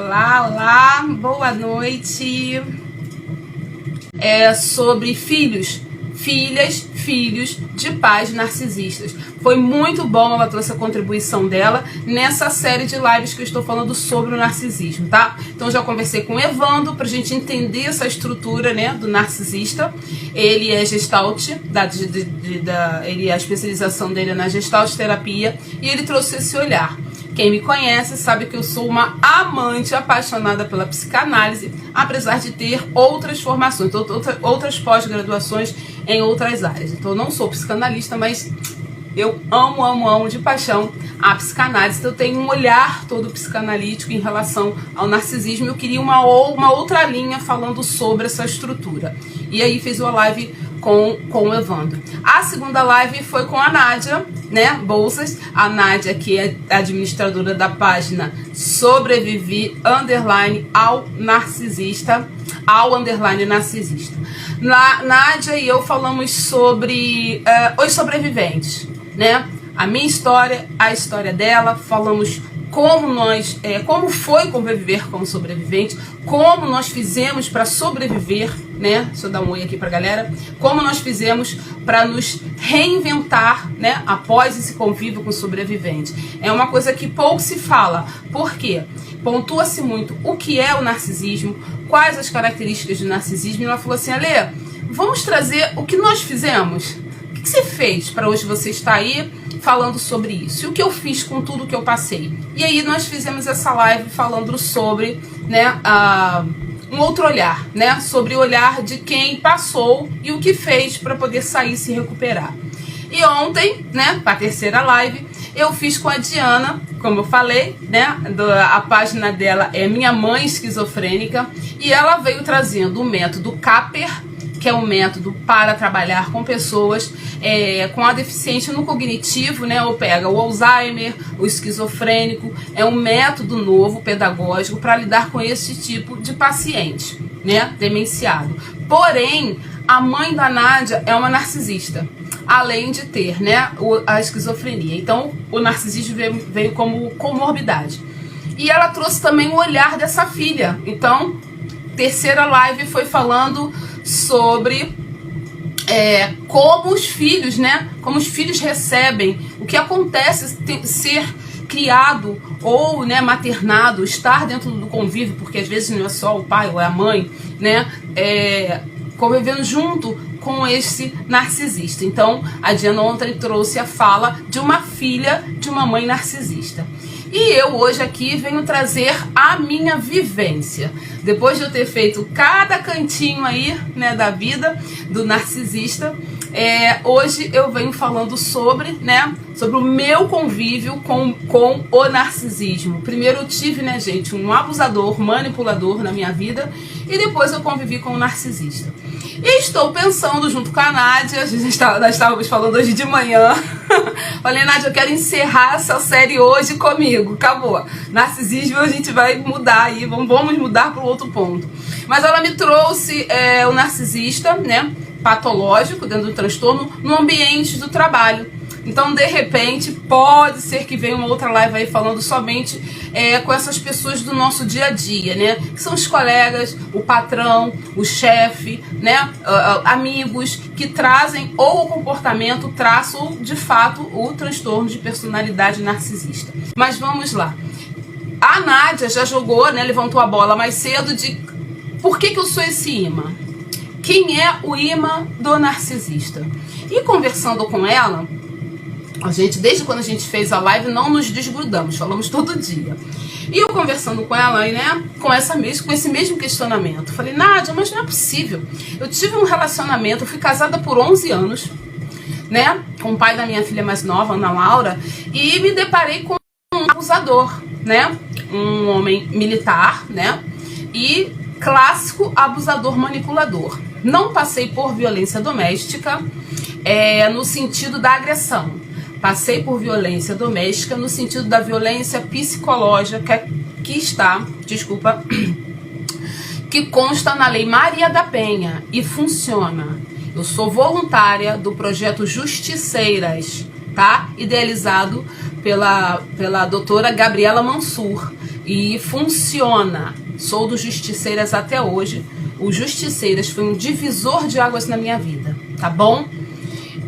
Olá, olá, boa noite. É sobre filhos, filhas, filhos de pais narcisistas. Foi muito bom, ela trouxe a contribuição dela nessa série de lives que eu estou falando sobre o narcisismo, tá? Então já conversei com o Evandro pra gente entender essa estrutura, né, do narcisista. Ele é gestalt, ele, a especialização dele é na gestalt terapia, e ele trouxe esse olhar. Quem me conhece sabe que eu sou uma amante apaixonada pela psicanálise, apesar de ter outras formações, outras pós-graduações em outras áreas. Então eu não sou psicanalista, mas eu amo de paixão a psicanálise. Então eu tenho um olhar todo psicanalítico em relação ao narcisismo. Eu queria uma outra linha falando sobre essa estrutura. E aí fiz uma live com o Evandro. A segunda live foi com a Nádia, né, Bolsas. A Nádia, que é administradora da página Sobrevivi ao narcisista. Nádia e eu falamos sobre os sobreviventes, né? A minha história, a história dela, falamos como foi conviver como sobrevivente, como nós fizemos para sobreviver, né? Deixa eu dar um oi aqui pra galera. Como nós fizemos para nos reinventar, né? Após esse convívio com o sobrevivente. É uma coisa que pouco se fala. Por quê? Pontua-se muito o que é o narcisismo, quais as características do narcisismo. E ela falou assim: Ale, vamos trazer o que nós fizemos. O que você fez para hoje você estar aí falando sobre isso? E o que eu fiz com tudo que eu passei? E aí nós fizemos essa live falando sobre, né, um outro olhar, né, sobre o olhar de quem passou e o que fez para poder sair e se recuperar. E ontem, né, para a terceira live, eu fiz com a Diana, como eu falei, né, a página dela é Minha Mãe Esquizofrênica, e ela veio trazendo o método Capper, que é um método para trabalhar com pessoas com a deficiência no cognitivo, né? Ou pega o Alzheimer, o esquizofrênico. É um método novo, pedagógico, para lidar com esse tipo de paciente, né? Demenciado. Porém, a mãe da Nádia é uma narcisista, além de ter, né, a esquizofrenia. Então, o narcisismo veio como comorbidade. E ela trouxe também o olhar dessa filha. Então, terceira live foi falando sobre como os filhos, né? Como os filhos recebem, o que acontece ser criado ou, né, maternado, estar dentro do convívio, porque às vezes não é só o pai ou é a mãe, né? Convivendo junto com esse narcisista. Então, a Diana ontem trouxe a fala de uma filha de uma mãe narcisista. E eu hoje aqui venho trazer a minha vivência. Depois de eu ter feito cada cantinho aí, né, da vida do narcisista, hoje eu venho falando sobre, né, sobre o meu convívio com o narcisismo. Primeiro eu tive, né, gente, um abusador, manipulador na minha vida, e depois eu convivi com o narcisista. E estou pensando junto com a Nádia, nós estávamos falando hoje de manhã. Falei, Nádia, eu quero encerrar essa série hoje comigo, acabou. Narcisismo a gente vai mudar aí, vamos mudar para o outro ponto. Mas ela me trouxe o narcisista, né, patológico, dentro do transtorno, no ambiente do trabalho. Então, de repente, pode ser que venha uma outra live aí falando somente com essas pessoas do nosso dia a dia, né? Que são os colegas, o patrão, o chefe, né? Amigos que trazem ou o comportamento, traço ou, de fato, o transtorno de personalidade narcisista. Mas vamos lá. A Nádia já jogou, né? Levantou a bola mais cedo de por que eu sou esse imã? Quem é o imã do narcisista? E conversando com ela, a gente, desde quando a gente fez a live, não nos desgrudamos, falamos todo dia. E eu conversando com ela, né, com esse mesmo questionamento. Falei, Nádia, mas não é possível. Eu tive um relacionamento, eu fui casada por 11 anos, né, com o pai da minha filha mais nova, Ana Laura, e me deparei com um abusador, né, um homem militar, né, e clássico abusador manipulador. Não passei por violência doméstica, no sentido da agressão. Passei por violência doméstica no sentido da violência psicológica que consta na Lei Maria da Penha e funciona. Eu sou voluntária do projeto Justiceiras, tá? Idealizado pela doutora Gabriela Mansur. e funciona. Sou do Justiceiras até hoje. O Justiceiras foi um divisor de águas na minha vida, tá bom?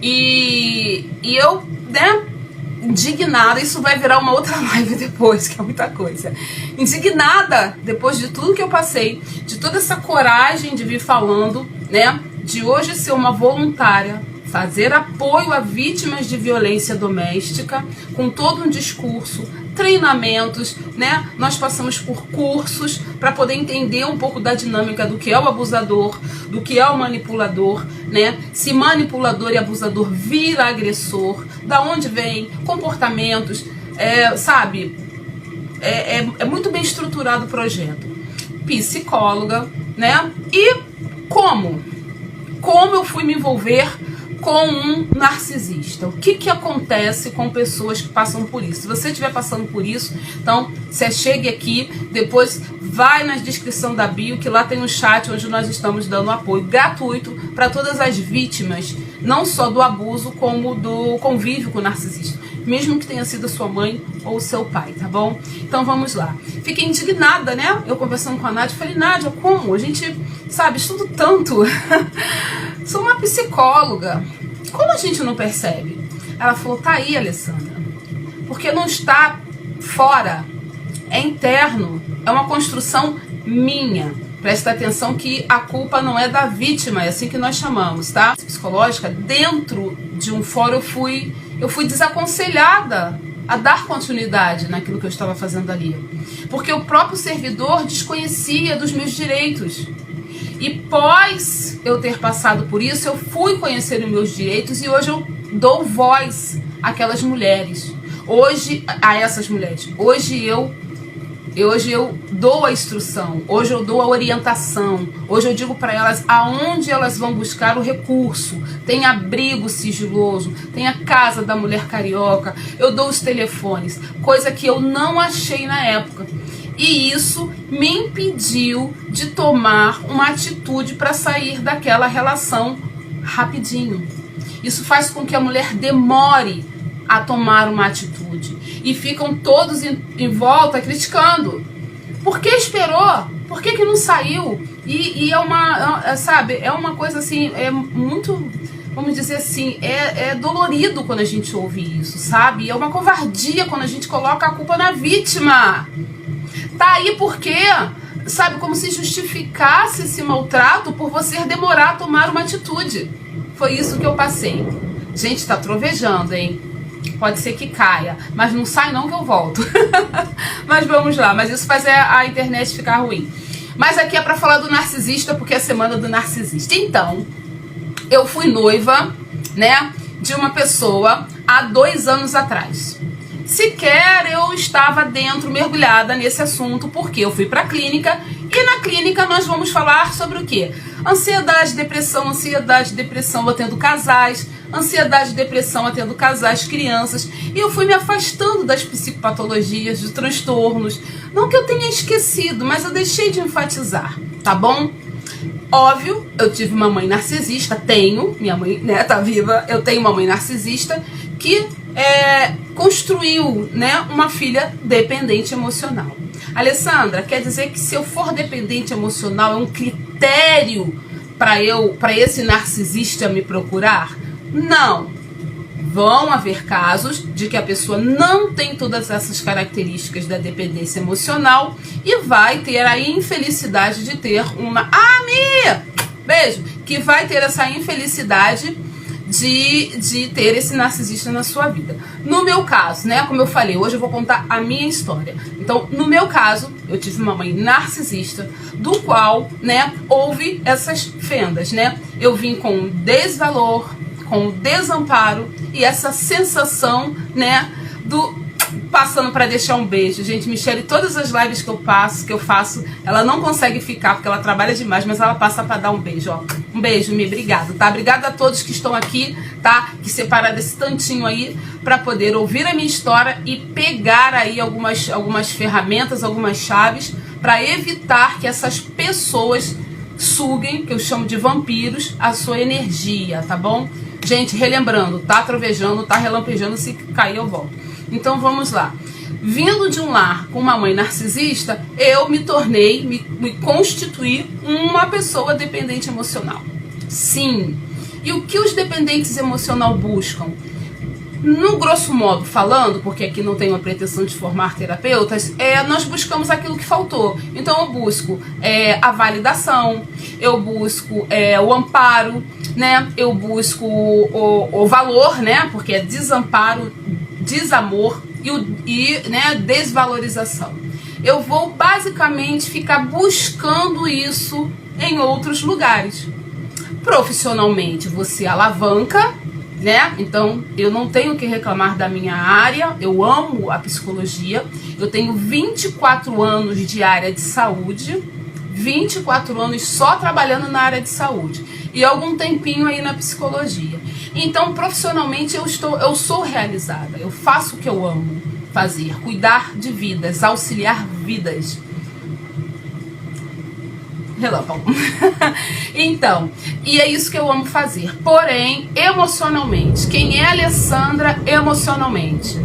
E eu, né, indignada, isso vai virar uma outra live depois, que é muita coisa. Indignada, depois de tudo que eu passei, de toda essa coragem de vir falando, né, de hoje ser uma voluntária, fazer apoio a vítimas de violência doméstica, com todo um discurso, treinamentos, né? Nós passamos por cursos para poder entender um pouco da dinâmica do que é o abusador, do que é o manipulador, né? Se manipulador e abusador vira agressor, da onde vem, comportamentos, sabe? É muito bem estruturado o projeto. Psicóloga, né? E como eu fui me envolver com um narcisista? O que acontece com pessoas que passam por isso? Se você estiver passando por isso, então você chegue aqui, depois vai na descrição da bio, que lá tem um chat onde nós estamos dando apoio gratuito para todas as vítimas, não só do abuso, como do convívio com o narcisista, mesmo que tenha sido a sua mãe ou o seu pai, tá bom? Então vamos lá. Fiquei indignada, né? Eu conversando com a Nádia, falei, Nádia, como? A gente, sabe, estudo tanto. Sou uma psicóloga. Como a gente não percebe? Ela falou, tá aí, Alessandra. Porque não está fora. É interno. É uma construção minha. Presta atenção que a culpa não é da vítima, é assim que nós chamamos, tá? Psicológica, dentro de um fórum eu fui desaconselhada a dar continuidade naquilo que eu estava fazendo ali. Porque o próprio servidor desconhecia dos meus direitos. E pós eu ter passado por isso, eu fui conhecer os meus direitos e hoje eu dou voz àquelas mulheres. Hoje, a essas mulheres. Hoje eu dou a instrução, hoje eu dou a orientação, hoje eu digo para elas aonde elas vão buscar o recurso. Tem abrigo sigiloso, tem a Casa da Mulher Carioca, eu dou os telefones, coisa que eu não achei na época. E isso me impediu de tomar uma atitude para sair daquela relação rapidinho. Isso faz com que a mulher demore a tomar uma atitude. E ficam todos em volta criticando. Por que esperou? Por que não saiu? E sabe, é uma coisa assim, é muito, vamos dizer assim, é dolorido quando a gente ouve isso, sabe? É uma covardia quando a gente coloca a culpa na vítima. Tá aí porque, sabe, como se justificasse esse maltrato por você demorar a tomar uma atitude. Foi isso que eu passei. Gente, tá trovejando, hein? Pode ser que caia, mas não sai não que eu volto. Mas vamos lá, mas isso faz a internet ficar ruim. Mas aqui é pra falar do narcisista, porque é a semana do narcisista. Então, eu fui noiva, né, de uma pessoa há 2 anos atrás. Sequer eu estava dentro, mergulhada nesse assunto, porque eu fui pra clínica, e na clínica nós vamos falar sobre o quê? Ansiedade, depressão, atendo casais, ansiedade, depressão, atendo casais, crianças, e eu fui me afastando das psicopatologias, de transtornos, não que eu tenha esquecido, mas eu deixei de enfatizar, tá bom? Óbvio, eu tive uma mãe narcisista, tenho, minha mãe, né, tá viva, eu tenho uma mãe narcisista que construiu, né, uma filha dependente emocional. Alessandra, quer dizer que se eu for dependente emocional é um critério para esse narcisista me procurar? Não. Vão haver casos de que a pessoa não tem todas essas características da dependência emocional e vai ter a infelicidade de ter uma... Mi! Beijo! Que vai ter essa infelicidade de ter esse narcisista na sua vida. No meu caso, né, como eu falei, hoje eu vou contar a minha história. Então, no meu caso, eu tive uma mãe narcisista, do qual, né, houve essas fendas, né? Eu vim com desvalor, com desamparo e essa sensação, né, do passando para deixar um beijo. Gente, Michelle, todas as lives que eu faço, ela não consegue ficar porque ela trabalha demais, mas ela passa para dar um beijo, ó. Um beijo, Mi, obrigado, tá? Obrigada a todos que estão aqui, tá? Que separaram esse tantinho aí para poder ouvir a minha história e pegar aí algumas ferramentas, algumas chaves para evitar que essas pessoas suguem, que eu chamo de vampiros, a sua energia, tá bom? Gente, relembrando, tá trovejando, tá relampejando, se cair eu volto. Então vamos lá. Vindo de um lar com uma mãe narcisista, eu me tornei, me constituí uma pessoa dependente emocional. Sim. E o que os dependentes emocional buscam? No grosso modo falando, porque aqui não tenho a pretensão de formar terapeutas, nós buscamos aquilo que faltou. Então eu busco a validação, eu busco o amparo, né? Eu busco o valor, né? Porque é desamparo, desamor e desvalorização. Eu vou basicamente ficar buscando isso em outros lugares. Profissionalmente você alavanca, né? Então eu não tenho que reclamar da minha área, eu amo a psicologia, eu tenho 24 anos de área de saúde, 24 anos só trabalhando na área de saúde e algum tempinho aí na psicologia. Então profissionalmente eu sou realizada, eu faço o que eu amo fazer, cuidar de vidas, auxiliar vidas. Relâmpago. Então, e é isso que eu amo fazer. Porém, emocionalmente, quem é a Alessandra emocionalmente?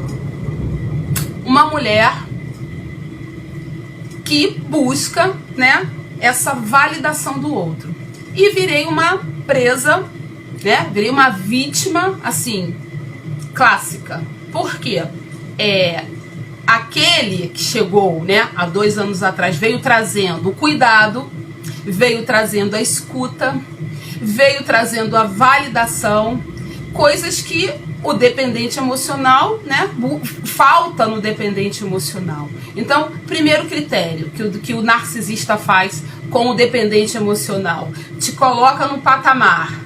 Uma mulher que busca, né, essa validação do outro. E virei uma presa, né? Virei uma vítima, assim, clássica. Por quê? Aquele que chegou, né, há 2 anos atrás, veio trazendo o cuidado, veio trazendo a escuta, veio trazendo a validação, coisas que o dependente emocional, né, falta no dependente emocional. Então, primeiro critério que o narcisista faz com o dependente emocional, te coloca no patamar.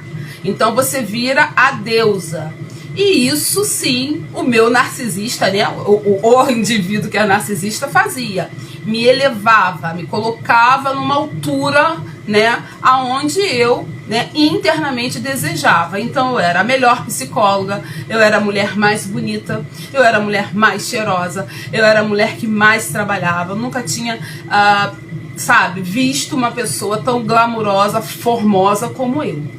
Então você vira a deusa. E isso sim, o meu narcisista, né, o indivíduo que é narcisista fazia. Me elevava, me colocava numa altura, né, aonde eu, né, internamente desejava. Então eu era a melhor psicóloga, eu era a mulher mais bonita, eu era a mulher mais cheirosa, eu era a mulher que mais trabalhava. Eu nunca tinha, visto uma pessoa tão glamurosa, formosa como eu.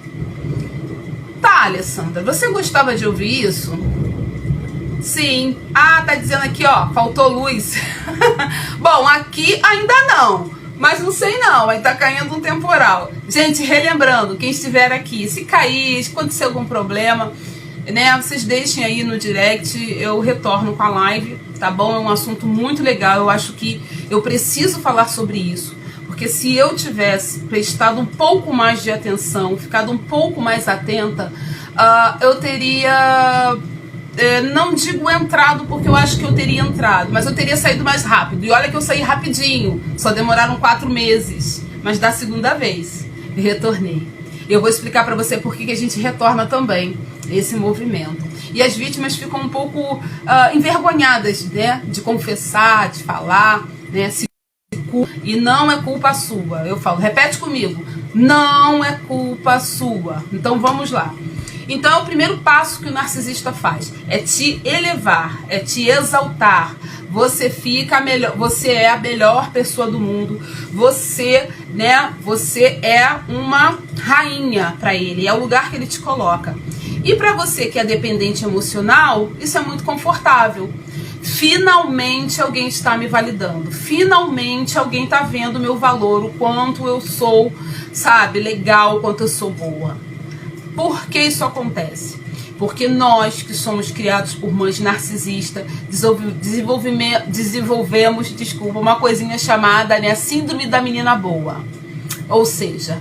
Tá, Alessandra, você gostava de ouvir isso? Sim. Ah, tá dizendo aqui, ó, faltou luz. Bom, aqui ainda não, mas não sei não, aí tá caindo um temporal. Gente, relembrando, quem estiver aqui, se cair, se acontecer algum problema, né, vocês deixem aí no direct, eu retorno com a live, tá bom? É um assunto muito legal, eu acho que eu preciso falar sobre isso. Porque se eu tivesse prestado um pouco mais de atenção, ficado um pouco mais atenta, eu teria, não digo entrado, porque eu acho que eu teria entrado, mas eu teria saído mais rápido. E olha que eu saí rapidinho, só demoraram 4 meses, mas da segunda vez retornei. Eu vou explicar para você por que a gente retorna também esse movimento. E as vítimas ficam um pouco envergonhadas, né, de confessar, de falar, né, e não é culpa sua. Eu falo, repete comigo, não é culpa sua. Então vamos lá. Então o primeiro passo que o narcisista faz é te elevar, é te exaltar. Você fica melhor, você é a melhor pessoa do mundo. Você, né, você é uma rainha para ele, é o lugar que ele te coloca. E para você que é dependente emocional, isso é muito confortável. Finalmente alguém está me validando. Finalmente alguém está vendo o meu valor, o quanto eu sou, legal, o quanto eu sou boa. Por que isso acontece? Porque nós que somos criados por mães narcisistas desenvolvemos, uma coisinha chamada, né, síndrome da menina boa. Ou seja,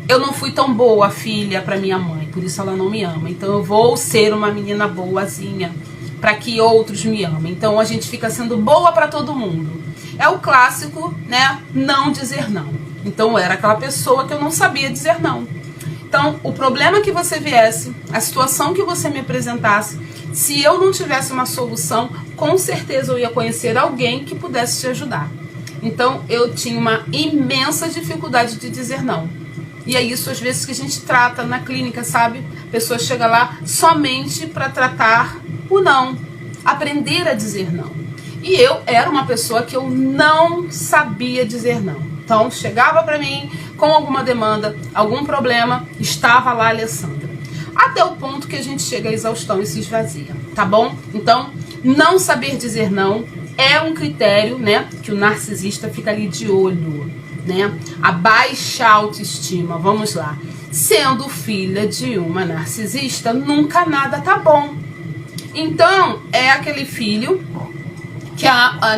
eu não fui tão boa filha para minha mãe, por isso ela não me ama. Então eu vou ser uma menina boazinha para que outros me amem. Então a gente fica sendo boa para todo mundo. É o clássico, né? Não dizer não. Então eu era aquela pessoa que eu não sabia dizer não. Então o problema que você viesse, a situação que você me apresentasse, se eu não tivesse uma solução, com certeza eu ia conhecer alguém que pudesse te ajudar. Então eu tinha uma imensa dificuldade de dizer não. E é isso às vezes que a gente trata na clínica, sabe? A pessoa chega lá somente para tratar o não, aprender a dizer não. E eu era uma pessoa que eu não sabia dizer não. Então chegava para mim com alguma demanda, algum problema, estava lá a Alessandra. Até o ponto que a gente chega à exaustão e se esvazia, tá bom? Então Não saber dizer não é um critério, né, que o narcisista fica ali de olho, né? A baixa autoestima, vamos lá. Sendo filha de uma narcisista, nunca nada tá bom. Então, é aquele filho que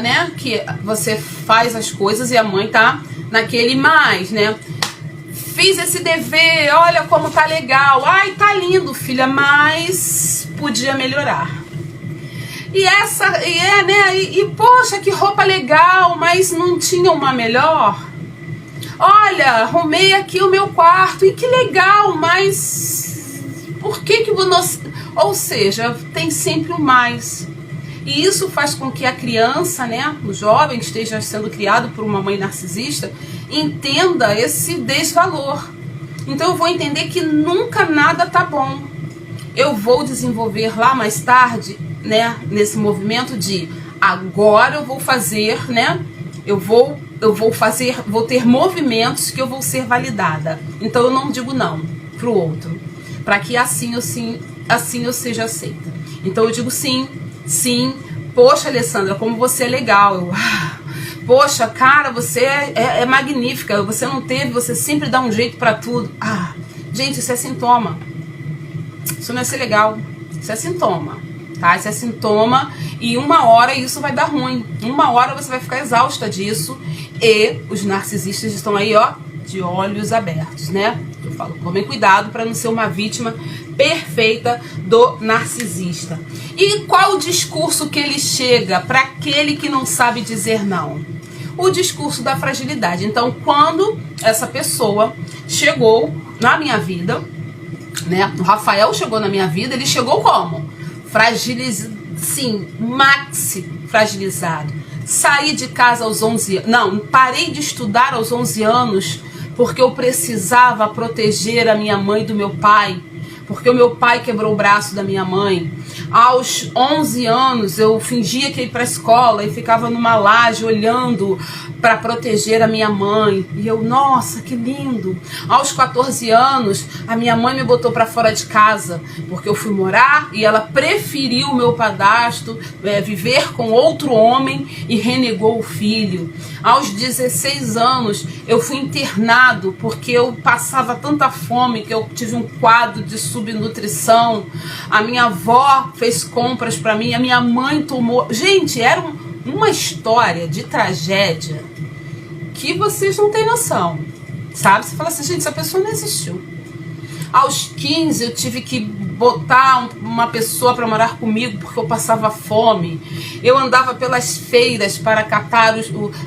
né, que você faz as coisas e a mãe tá naquele mais, né? Fiz esse dever, olha como tá legal. Ai, tá lindo, filha, mas podia melhorar. E poxa, que roupa legal, mas não tinha uma melhor? Olha, arrumei aqui o meu quarto, e que legal, mas por que você... Ou seja, tem sempre o mais. E isso faz com que a criança, né, o jovem que esteja sendo criado por uma mãe narcisista, entenda esse desvalor. Então eu vou entender que nunca nada tá bom. Eu vou desenvolver lá mais tarde, né, nesse movimento de agora eu vou fazer, né, eu vou ter movimentos que eu vou ser validada. Então eu não digo não pro outro, para que assim eu seja aceita. Então eu digo sim, sim. Poxa, Alessandra, como você é legal. Poxa, cara, você é magnífica. Você sempre dá um jeito para tudo. Gente, isso é sintoma. Isso não é ser legal. Isso é sintoma, tá? Isso é sintoma e uma hora isso vai dar ruim. Uma hora você vai ficar exausta disso e os narcisistas estão aí, ó, de olhos abertos, né? Eu falo, tomem cuidado para não ser uma vítima perfeita do narcisista. E qual o discurso que ele chega para aquele que não sabe dizer não? O discurso da fragilidade. Então, quando essa pessoa chegou na minha vida, né? O Rafael chegou na minha vida, ele chegou como? Sim, maxi fragilizado. Saí de casa aos 11 anos. Não, parei de estudar aos 11 anos porque eu precisava proteger a minha mãe do meu pai. Porque o meu pai quebrou o braço da minha mãe. Aos 11 anos eu fingia que ia para a escola e ficava numa laje olhando para proteger a minha mãe. E eu, nossa, que lindo. Aos 14 anos a minha mãe me botou para fora de casa porque eu fui morar e ela preferiu o meu padrasto viver com outro homem e renegou o filho. Aos 16 anos eu fui internado porque eu passava tanta fome que eu tive um quadro de subnutrição. A minha avó fez compras para mim, a minha mãe tomou... Gente, era uma história de tragédia que vocês não têm noção, sabe? Você fala assim, gente, essa pessoa não existiu. Aos 15 eu tive que botar uma pessoa para morar comigo porque eu passava fome. Eu andava pelas feiras para catar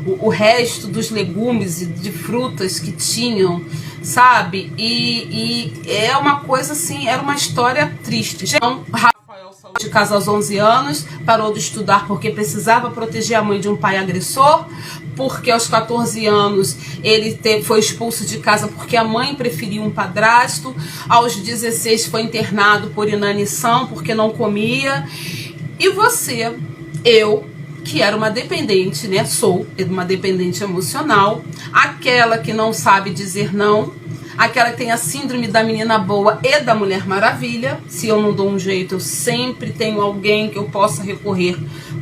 o resto dos legumes e de frutas que tinham, sabe? E é uma coisa assim, era uma história triste. Então, Rafael saiu de casa aos 11 anos, parou de estudar porque precisava proteger a mãe de um pai agressor, porque aos 14 anos ele foi expulso de casa porque a mãe preferiu um padrasto, aos 16 foi internado por inanição porque não comia. E você, eu, que era uma dependente, né? Sou uma dependente emocional, aquela que não sabe dizer não, aquela que tem a síndrome da menina boa e da Mulher Maravilha. Se eu não dou um jeito, eu sempre tenho alguém que eu possa recorrer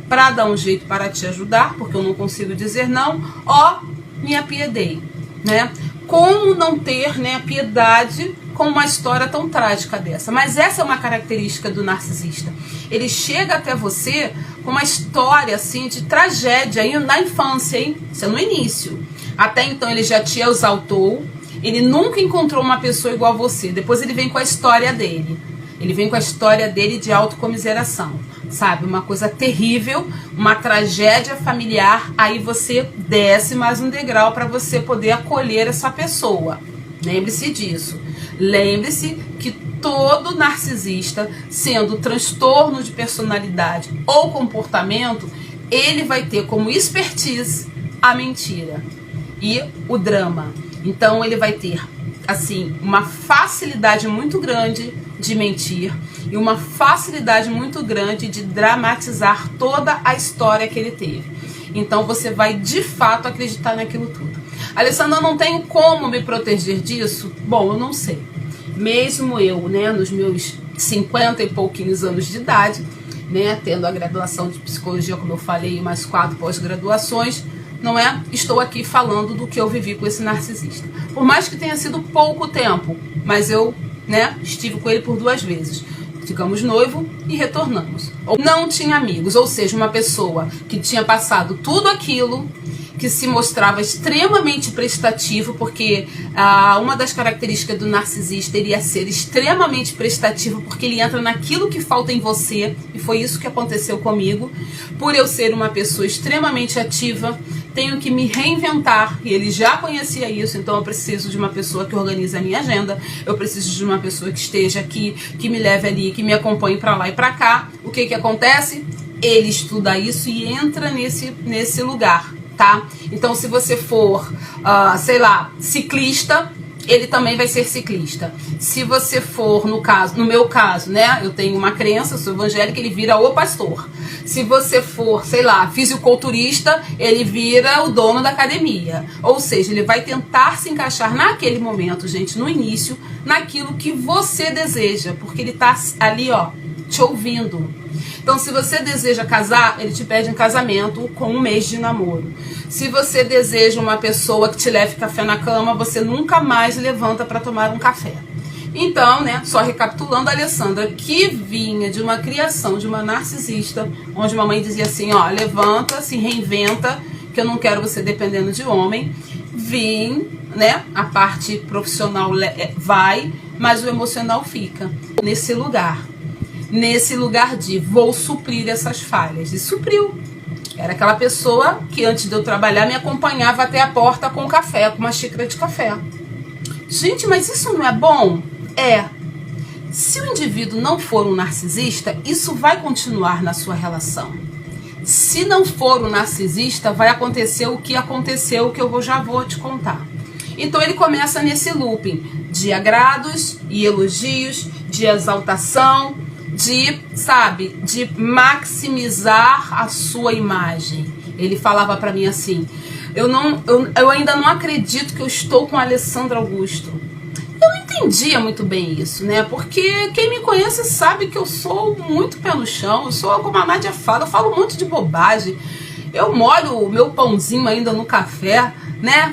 para dar um jeito para te ajudar, porque eu não consigo dizer não. Ó, me apiedei, né? Como não ter, né, piedade com uma história tão trágica dessa? Mas essa é uma característica do narcisista. Ele chega até você com uma história assim de tragédia aí na infância, hein? Isso é no início. Até então ele já te exaltou. Ele nunca encontrou uma pessoa igual a você. Depois ele vem com a história dele. Ele vem com a história dele de autocomiseração, sabe? Uma coisa terrível, uma tragédia familiar. Aí você desce mais um degrau para você poder acolher essa pessoa. Lembre-se disso. Lembre-se que todo narcisista, sendo transtorno de personalidade ou comportamento, ele vai ter como expertise a mentira e o drama. Então ele vai ter, assim, uma facilidade muito grande de mentir e uma facilidade muito grande de dramatizar toda a história que ele teve. Então você vai de fato acreditar naquilo tudo. Alessandra, eu não tenho como me proteger disso? Bom, eu não sei. Mesmo eu, né, nos meus 50 e pouquinhos anos de idade, né, tendo a graduação de psicologia, como eu falei, e mais 4 pós-graduações, não é? Estou aqui falando do que eu vivi com esse narcisista. Por mais que tenha sido pouco tempo, mas eu, né, estive com ele por 2 vezes. Ficamos noivos e retornamos. Não tinha amigos, ou seja, uma pessoa que tinha passado tudo aquilo, que se mostrava extremamente prestativo, porque uma das características do narcisista iria ser extremamente prestativo, porque ele entra naquilo que falta em você, e foi isso que aconteceu comigo. Por eu ser uma pessoa extremamente ativa, tenho que me reinventar, e ele já conhecia isso, então eu preciso de uma pessoa que organize a minha agenda, eu preciso de uma pessoa que esteja aqui, que me leve ali, que me acompanhe para lá e para cá. O que acontece? Ele estuda isso e entra nesse lugar. Tá? Então, se você for, sei lá, ciclista, ele também vai ser ciclista. Se você for, no meu caso, né, eu tenho uma crença, eu sou evangélica, ele vira o pastor. Se você for, sei lá, fisiculturista, ele vira o dono da academia. Ou seja, ele vai tentar se encaixar naquele momento, gente, no início, naquilo que você deseja, porque ele tá ali, ó, te ouvindo. Então, se você deseja casar, ele te pede em casamento com 1 mês de namoro. Se você deseja uma pessoa que te leve café na cama, você nunca mais levanta para tomar um café. Então, né, só recapitulando, a Alessandra, que vinha de uma criação de uma narcisista, onde uma mãe dizia assim, ó, levanta, se reinventa, que eu não quero você dependendo de homem. Né, a parte profissional vai, mas o emocional fica nesse lugar. Nesse lugar de vou suprir essas falhas. E supriu. Era aquela pessoa que antes de eu trabalhar me acompanhava até a porta com café, com uma xícara de café. Gente, mas isso não é bom? É. Se o indivíduo não for um narcisista, isso vai continuar na sua relação. Se não for um narcisista, vai acontecer o que aconteceu, que eu já vou te contar. Então ele começa nesse looping de agrados e elogios, de exaltação, de maximizar a sua imagem. Ele falava pra mim assim, eu ainda não acredito que eu estou com a Alessandra Augusto. Eu não entendia muito bem isso, né? Porque quem me conhece sabe que eu sou muito pé no chão, eu sou como a Nádia fala, eu falo um monte de bobagem, eu molho o meu pãozinho ainda no café, né?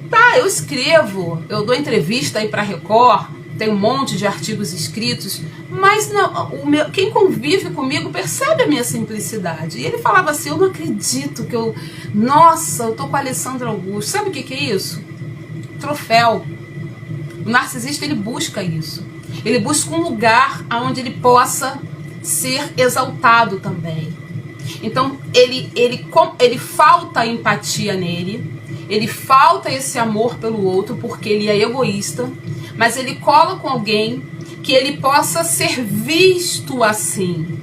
Tá, eu escrevo, eu dou entrevista aí pra Record, tem um monte de artigos escritos, mas não, quem convive comigo percebe a minha simplicidade. E ele falava assim, eu não acredito que nossa, eu tô com a Alessandra Augusto. Sabe o que é isso? Troféu. O narcisista, ele busca isso. Ele busca um lugar onde ele possa ser exaltado também. Então, ele falta empatia nele, ele falta esse amor pelo outro, porque ele é egoísta, mas ele cola com alguém que ele possa ser visto assim.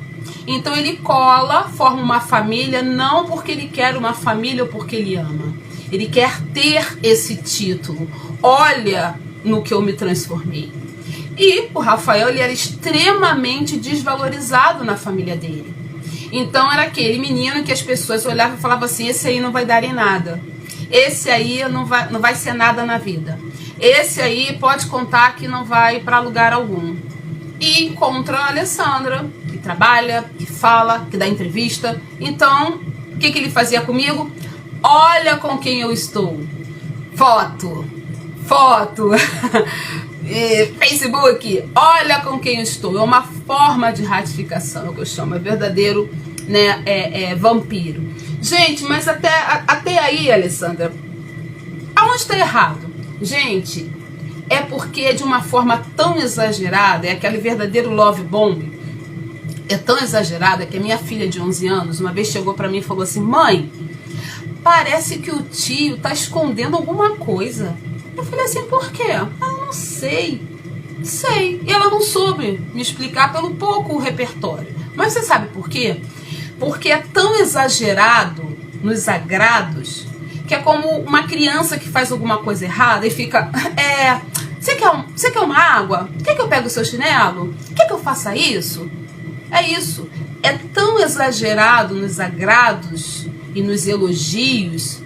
Então ele cola, forma uma família, não porque ele quer uma família ou porque ele ama. Ele quer ter esse título. Olha no que eu me transformei. E o Rafael, ele era extremamente desvalorizado na família dele. Então era aquele menino que as pessoas olhavam e falavam assim, esse aí não vai dar em nada. Esse aí não vai ser nada na vida. Esse aí pode contar que não vai para lugar algum. E encontra a Alessandra, que trabalha, que fala, que dá entrevista. Então, o que ele fazia comigo? Olha com quem eu estou. Foto. Facebook, olha com quem eu estou. É uma forma de ratificação, é o que eu chamo, é verdadeiro, né, vampiro. Gente, mas até aí, Alessandra, aonde está errado? Gente, é porque é de uma forma tão exagerada, é aquele verdadeiro love bomb, é tão exagerada que a minha filha de 11 anos uma vez chegou pra mim e falou assim, mãe, parece que o tio tá escondendo alguma coisa. Eu falei assim, por quê? Ela, não sei. E ela não soube me explicar pelo pouco repertório. Mas você sabe por quê? Porque é tão exagerado nos agrados que é como uma criança que faz alguma coisa errada e fica, você quer uma água? Quer que eu pegue o seu chinelo? Quer que eu faça isso? É isso. É tão exagerado nos agrados e nos elogios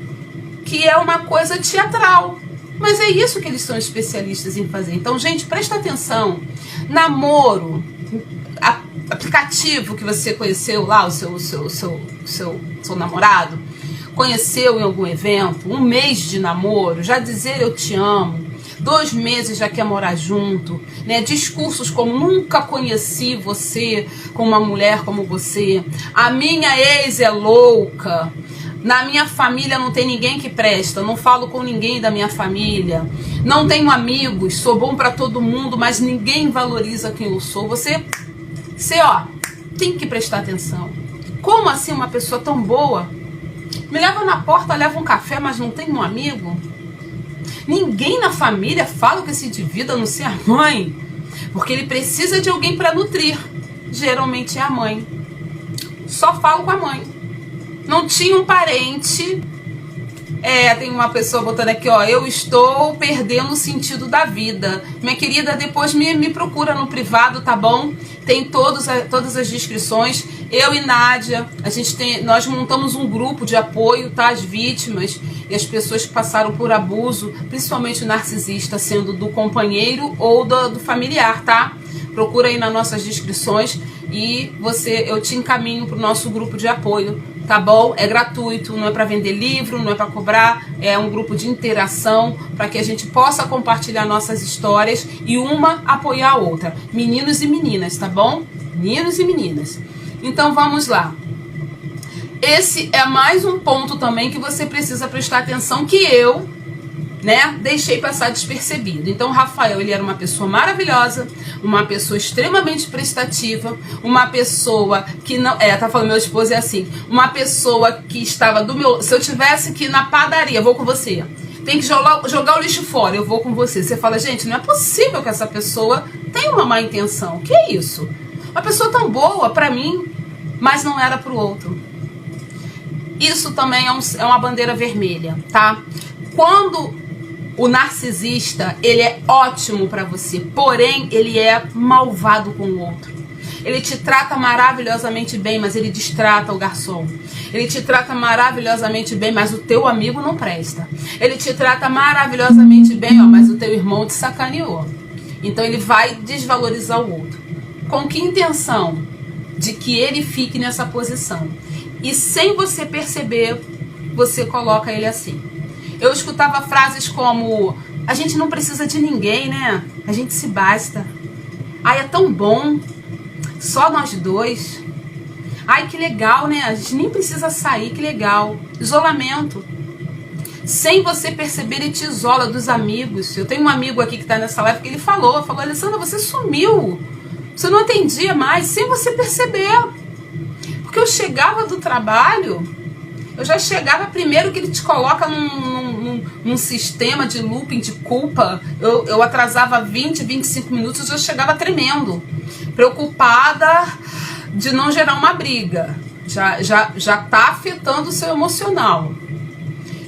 que é uma coisa teatral. Mas é isso que eles são especialistas em fazer. Então, gente, presta atenção. Namoro, aplicativo que você conheceu lá, o seu namorado, conheceu em algum evento, 1 mês de namoro, já dizer eu te amo, 2 meses já quer morar junto, né? Discursos como nunca conheci você com uma mulher como você, a minha ex é louca, na minha família não tem ninguém que presta, não falo com ninguém da minha família, não tenho amigos, sou bom pra todo mundo, mas ninguém valoriza quem eu sou. Você ó, tem que prestar atenção. Como assim uma pessoa tão boa me leva na porta, leva um café, mas não tem um amigo? Ninguém na família fala com esse indivíduo, a não ser a mãe, porque ele precisa de alguém para nutrir. Geralmente é a mãe. Só falo com a mãe. Não tinha um parente. Tem uma pessoa botando aqui, ó, eu estou perdendo o sentido da vida. Minha querida, depois me procura no privado, tá bom? Tem todas as descrições. Eu e Nádia, nós montamos um grupo de apoio, tá? As vítimas e as pessoas que passaram por abuso, principalmente o narcisista, sendo do companheiro ou do familiar, tá? Procura aí nas nossas descrições e eu te encaminho pro nosso grupo de apoio, tá bom? É gratuito, não é para vender livro, não é para cobrar, é um grupo de interação para que a gente possa compartilhar nossas histórias e uma apoiar a outra. Meninos e meninas, tá bom? Meninos e meninas. Então vamos lá. Esse é mais um ponto também que você precisa prestar atenção, que eu, né, deixei passar despercebido. Então o Rafael, ele era uma pessoa maravilhosa, uma pessoa extremamente prestativa, uma pessoa que não... tá falando, meu esposo é assim, uma pessoa que estava do meu... Se eu tivesse que ir na padaria, eu vou com você. Tem que jogar o lixo fora, eu vou com você. Você fala, gente, não é possível que essa pessoa tenha uma má intenção. Que é isso? Uma pessoa tão boa pra mim, mas não era pro outro. Isso também é uma bandeira vermelha, tá? Quando o narcisista, ele é ótimo pra você, porém ele é malvado com o outro. Ele te trata maravilhosamente bem, mas ele destrata o garçom. Ele te trata maravilhosamente bem, mas o teu amigo não presta. Ele te trata maravilhosamente bem, ó, mas o teu irmão te sacaneou. Então ele vai desvalorizar o outro. Com que intenção? De que ele fique nessa posição. E sem você perceber, você coloca ele assim. Eu escutava frases como: a gente não precisa de ninguém, né? A gente se basta. Ai, é tão bom. Só nós dois. Ai, que legal, né? A gente nem precisa sair, que legal. Isolamento. Sem você perceber, ele te isola dos amigos. Eu tenho um amigo aqui que tá nessa live que ele falou, Alessandra, você sumiu. Você não atendia mais, sem você perceber. Porque eu chegava do trabalho, eu já chegava primeiro que ele te coloca num sistema de looping, de culpa. Eu atrasava 20, 25 minutos, eu já chegava tremendo. Preocupada de não gerar uma briga. Já tá afetando o seu emocional.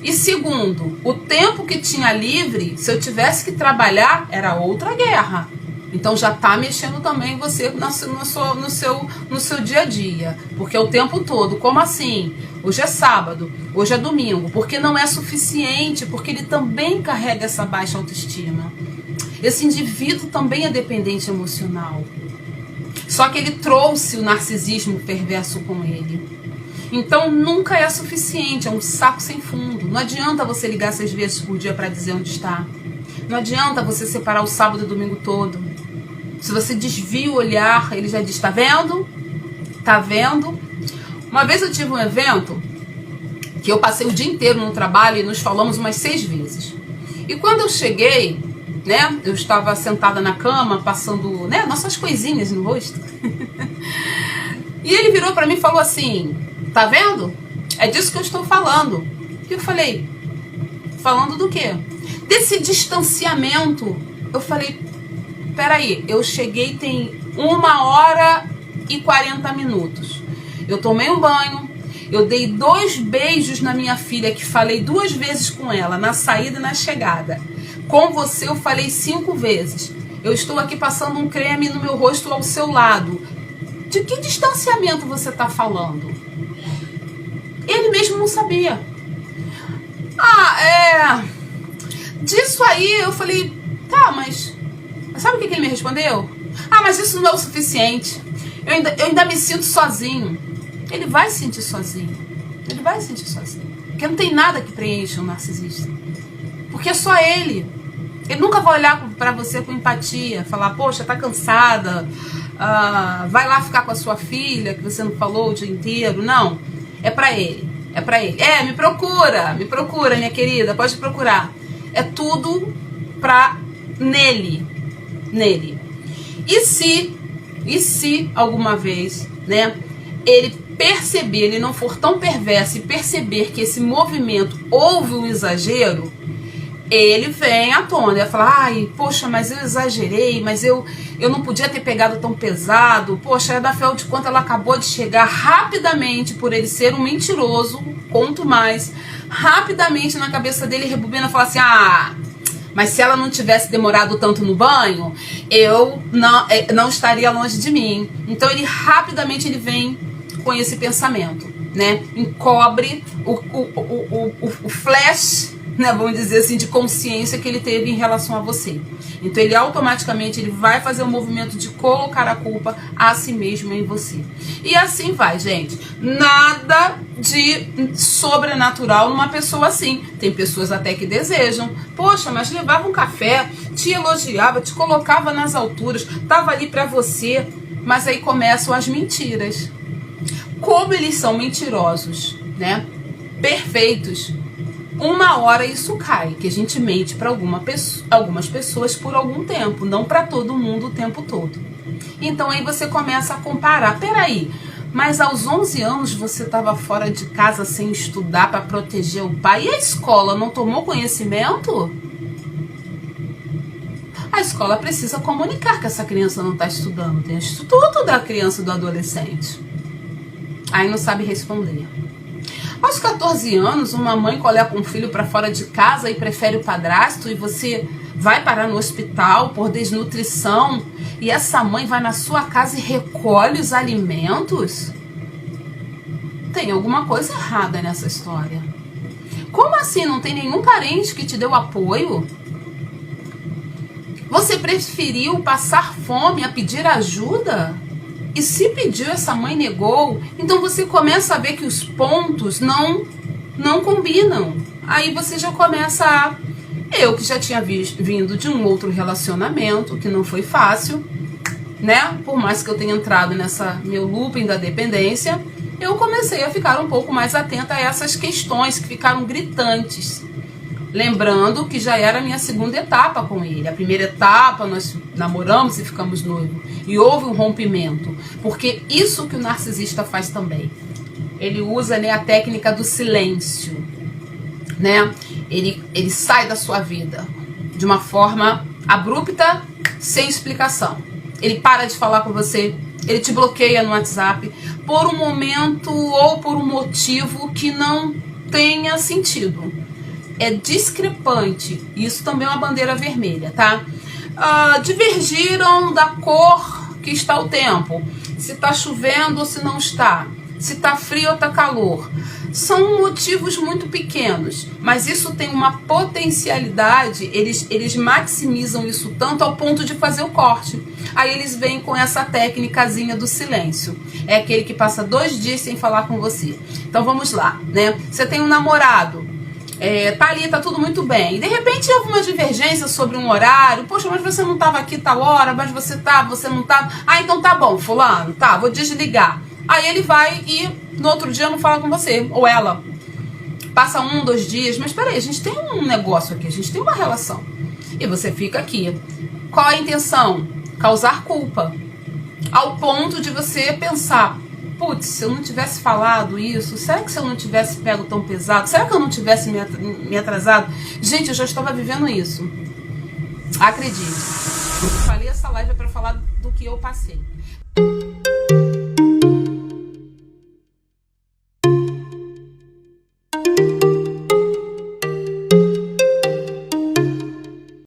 E segundo, o tempo que tinha livre, se eu tivesse que trabalhar, era outra guerra. Então já tá mexendo também você no seu dia a dia. Porque é o tempo todo. Como assim? Hoje é sábado, hoje é domingo. Porque não é suficiente, porque ele também carrega essa baixa autoestima. Esse indivíduo também é dependente emocional. Só que ele trouxe o narcisismo perverso com ele. Então nunca é suficiente, é um saco sem fundo. Não adianta você ligar 6 vezes por dia para dizer onde está. Não adianta você separar o sábado e o domingo todo. Se você desvia o olhar, ele já diz, tá vendo? Tá vendo? Uma vez eu tive um evento que eu passei o dia inteiro no trabalho e nos falamos umas 6 vezes. E quando eu cheguei, né, eu estava sentada na cama, passando, né, nossas coisinhas no rosto. E ele virou pra mim e falou assim, tá vendo? É disso que eu estou falando. E eu falei, falando do quê? Desse distanciamento. Eu falei, peraí, eu cheguei tem 1h40. Eu tomei um banho, eu dei 2 beijos na minha filha, que falei 2 vezes com ela, na saída e na chegada. Com você eu falei 5 vezes. Eu estou aqui passando um creme no meu rosto ao seu lado. De que distanciamento você está falando? Ele mesmo não sabia. Disso aí eu falei, tá, mas... Sabe o que ele me respondeu? Mas isso não é o suficiente. eu ainda me sinto sozinho. Ele vai se sentir sozinho. Ele vai se sentir sozinho. Porque não tem nada que preencha um narcisista. Porque é só ele. Ele nunca vai olhar pra você com empatia, falar, poxa, tá cansada, vai lá ficar com a sua filha, que você não falou o dia inteiro. Não, é pra ele, é pra ele. Me procura, minha querida, pode procurar. É tudo pra nele. E se alguma vez, né, ele perceber, ele não for tão perverso e perceber que esse movimento houve um exagero, ele vem à tona, ele vai falar, ai, poxa, mas eu exagerei, mas eu não podia ter pegado tão pesado, poxa, afinal de contas ela acabou de chegar rapidamente, por ele ser um mentiroso, conto mais, rapidamente na cabeça dele rebobina e fala assim, mas se ela não tivesse demorado tanto no banho, eu não estaria longe de mim. Então ele rapidamente ele vem com esse pensamento, né, encobre o flash, né, vamos dizer assim, de consciência que ele teve em relação a você. Então ele automaticamente ele vai fazer o movimento de colocar a culpa a si mesmo em você. E assim vai, gente. Nada de sobrenatural numa pessoa assim. Tem pessoas até que desejam. Poxa, mas levava um café, te elogiava, te colocava nas alturas, tava ali pra você. Mas aí começam as mentiras. Como eles são mentirosos, né? Perfeitos. Uma hora isso cai, que a gente mente para algumas pessoas por algum tempo, não para todo mundo o tempo todo. Então aí você começa a comparar. Peraí, mas aos 11 anos você estava fora de casa sem estudar para proteger o pai, e a escola não tomou conhecimento? A escola precisa comunicar que essa criança não está estudando. Tem instituto da criança e do adolescente. Aí não sabe responder. Aos 14 anos, uma mãe coloca um filho para fora de casa e prefere o padrasto, e você vai parar no hospital por desnutrição, e essa mãe vai na sua casa e recolhe os alimentos? Tem alguma coisa errada nessa história. Como assim? Não tem nenhum parente que te deu apoio? Você preferiu passar fome a pedir ajuda? E se pediu, essa mãe negou, então você começa a ver que os pontos não combinam. Aí você já começa a... Eu que já tinha vindo de um outro relacionamento, que não foi fácil, né? Por mais que eu tenha entrado nessa meu looping da dependência, eu comecei a ficar um pouco mais atenta a essas questões que ficaram gritantes. Lembrando que já era a minha segunda etapa com ele. A primeira etapa, nós namoramos e ficamos noivos. E houve um rompimento. Porque isso que o narcisista faz também. Ele usa, né, a técnica do silêncio. Né? Ele sai da sua vida de uma forma abrupta, sem explicação. Ele para de falar com você. Ele te bloqueia no WhatsApp por um momento ou por um motivo que não tenha sentido. É discrepante. Isso também é uma bandeira vermelha, tá? Divergiram da cor que está o tempo. Se está chovendo ou se não está. Se está frio ou está calor. São motivos muito pequenos, mas isso tem uma potencialidade, eles maximizam isso tanto ao ponto de fazer o corte. Aí eles vêm com essa técnicazinha do silêncio. É aquele que passa 2 dias sem falar com você. Então vamos lá, né? Você tem um namorado. Tá ali, tá tudo muito bem. E de repente houve uma divergência sobre um horário. Poxa, mas você não estava aqui tal hora, mas você não estava. Então tá bom, fulano, tá, vou desligar. Aí ele vai e no outro dia não fala com você, ou ela. Passa 1, 2 dias, mas peraí, a gente tem um negócio aqui, a gente tem uma relação. E você fica aqui. Qual a intenção? Causar culpa. Ao ponto de você pensar, putz, se eu não tivesse falado isso, será que se eu não tivesse pego tão pesado, será que eu não tivesse me atrasado? Gente, eu já estava vivendo isso. Acredite. Eu falei essa live para falar do que eu passei.